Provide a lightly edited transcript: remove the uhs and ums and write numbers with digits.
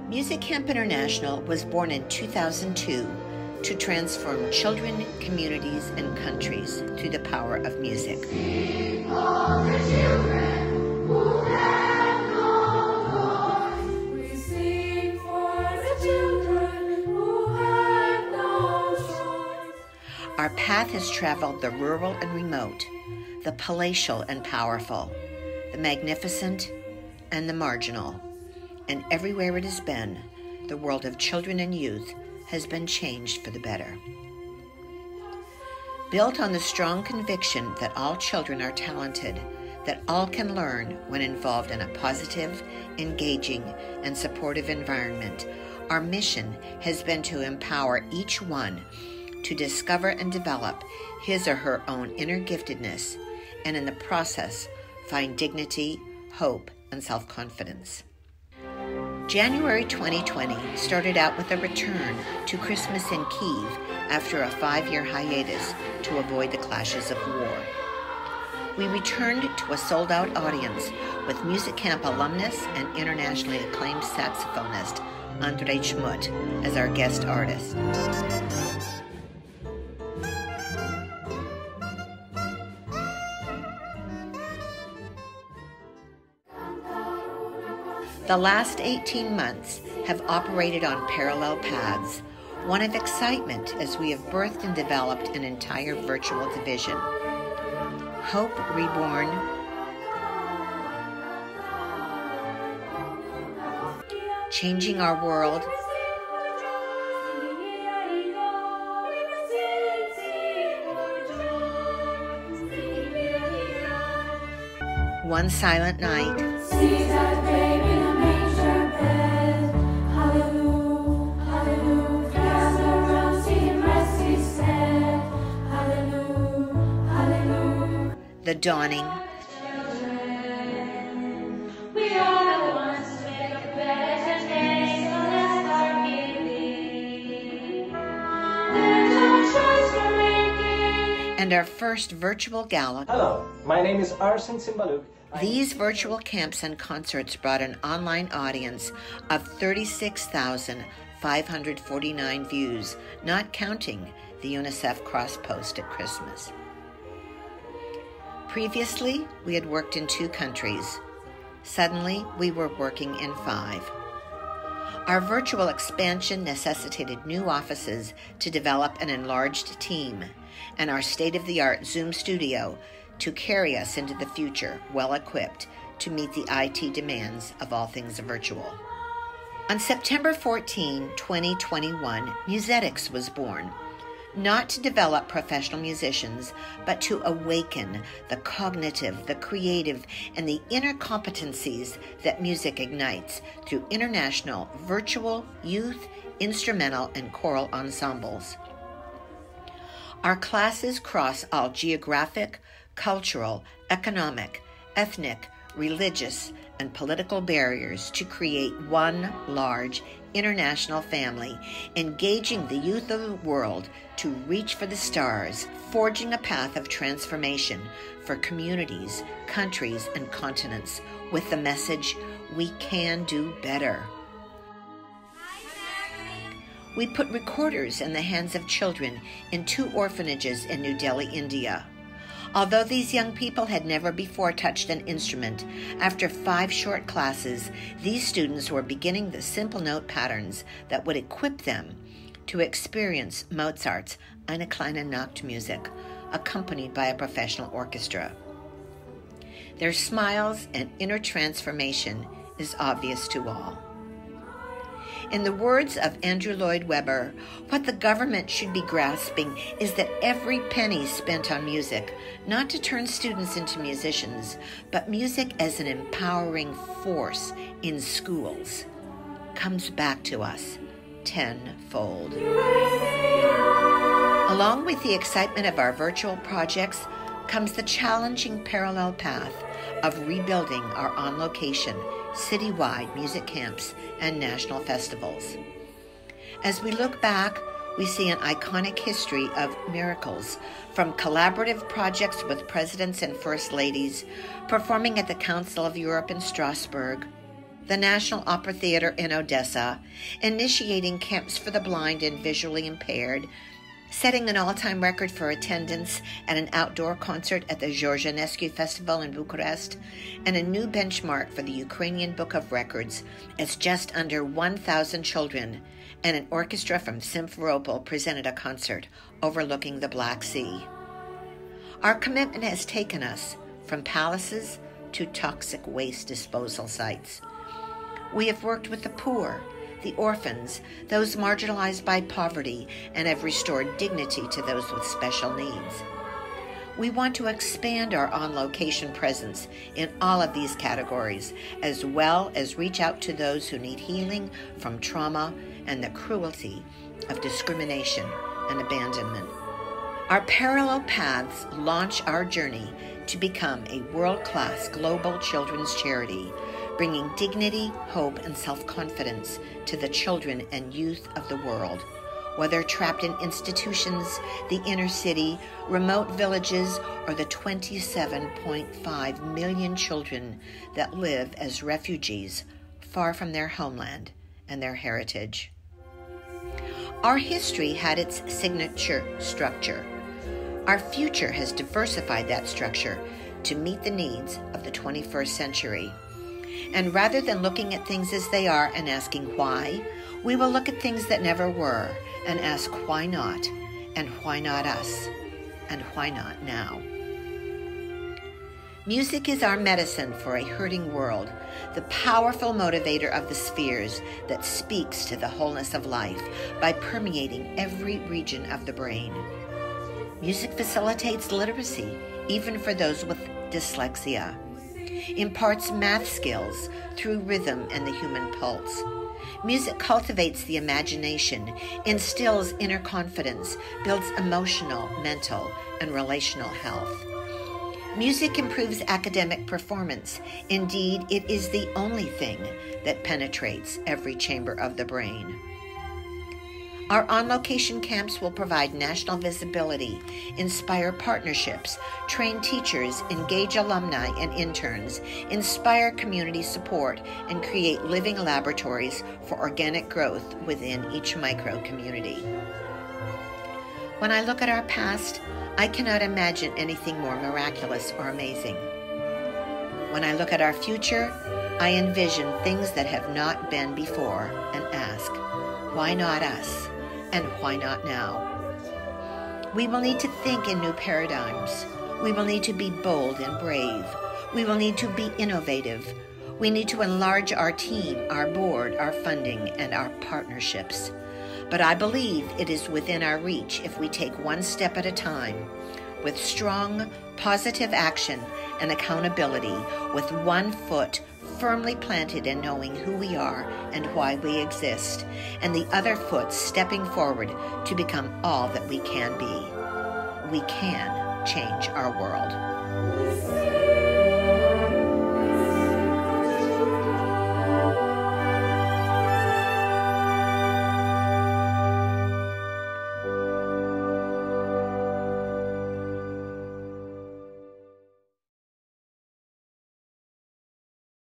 Music Camp International was born in 2002 to transform children, communities, and countries through the power of music. Sing for the children who have no voice. We sing for the children who have no choice. Our path has traveled the rural and remote, the palatial and powerful, the magnificent and the marginal. And everywhere it has been, the world of children and youth has been changed for the better. Built on the strong conviction that all children are talented, that all can learn when involved in a positive, engaging, and supportive environment, our mission has been to empower each one to discover and develop his or her own inner giftedness, and in the process, find dignity, hope, and self-confidence. January 2020 started out with a return to Christmas in Kyiv after a 5-year hiatus to avoid the clashes of war. We returned to a sold-out audience with Music Camp alumnus and internationally acclaimed saxophonist Andrei Chmut as our guest artist. The last 18 months have operated on parallel paths, one of excitement as we have birthed and developed an entire virtual division. Hope Reborn, Changing Our World, One Silent Night, The Dawning, We are the ones to make a better day, so let's start giving. There's no choice we're making. and our first virtual gala. Hello, my name is Arsen Simbaluk. These virtual camps and concerts brought an online audience of 36,549 views, not counting the UNICEF cross post at Christmas. Previously, we had worked in 2 countries. Suddenly, we were working in 5. Our virtual expansion necessitated new offices to develop an enlarged team, and our state-of-the-art Zoom studio to carry us into the future, well-equipped to meet the IT demands of all things virtual. On September 14, 2021, Musedics was born, not to develop professional musicians, but to awaken the cognitive, the creative, and the inner competencies that music ignites through international, virtual, youth, instrumental, and choral ensembles. Our classes cross all geographic, cultural, economic, ethnic, religious, and political barriers to create one large international family, engaging the youth of the world to reach for the stars, forging a path of transformation for communities, countries, and continents with the message, we can do better. We put recorders in the hands of children in 2 orphanages in New Delhi, India. Although these young people had never before touched an instrument, after 5 short classes, these students were beginning the simple note patterns that would equip them to experience Mozart's Eine kleine Nachtmusik, accompanied by a professional orchestra. Their smiles and inner transformation is obvious to all. In the words of Andrew Lloyd Webber, what the government should be grasping is that every penny spent on music, not to turn students into musicians, but music as an empowering force in schools, comes back to us tenfold. Along with the excitement of our virtual projects comes the challenging parallel path of rebuilding our on-location, citywide music camps and national festivals. As we look back, we see an iconic history of miracles, from collaborative projects with presidents and first ladies, performing at the Council of Europe in Strasbourg, the National Opera Theater in Odessa, initiating camps for the blind and visually impaired, setting an all-time record for attendance at an outdoor concert at the Georgianescu Festival in Bucharest, and a new benchmark for the Ukrainian Book of Records, as just under 1,000 children and an orchestra from Simferopol presented a concert overlooking the Black Sea. Our commitment has taken us from palaces to toxic waste disposal sites. We have worked with the poor, the orphans, those marginalized by poverty, and have restored dignity to those with special needs. We want to expand our on-location presence in all of these categories, as well as reach out to those who need healing from trauma and the cruelty of discrimination and abandonment. Our parallel paths launch our journey to become a world-class global children's charity, bringing dignity, hope, and self-confidence to the children and youth of the world, whether trapped in institutions, the inner city, remote villages, or the 27.5 million children that live as refugees far from their homeland and their heritage. Our history had its signature structure. Our future has diversified that structure to meet the needs of the 21st century. And rather than looking at things as they are and asking why, we will look at things that never were and ask why not, and why not us, and why not now. Music is our medicine for a hurting world, the powerful motivator of the spheres that speaks to the wholeness of life by permeating every region of the brain. Music facilitates literacy, even for those with dyslexia, imparts math skills through rhythm and the human pulse. Music cultivates the imagination, instills inner confidence, builds emotional, mental, and relational health. Music improves academic performance. Indeed, it is the only thing that penetrates every chamber of the brain. Our on-location camps will provide national visibility, inspire partnerships, train teachers, engage alumni and interns, inspire community support, and create living laboratories for organic growth within each micro-community. When I look at our past, I cannot imagine anything more miraculous or amazing. When I look at our future, I envision things that have not been before and ask, why not us? And why not now? We will need to think in new paradigms. We will need to be bold and brave. We will need to be innovative. We need to enlarge our team, our board, our funding, and our partnerships. But I believe it is within our reach if we take one step at a time, with strong, positive action and accountability, with one foot firmly planted in knowing who we are and why we exist, and the other foot stepping forward to become all that we can be. We can change our world.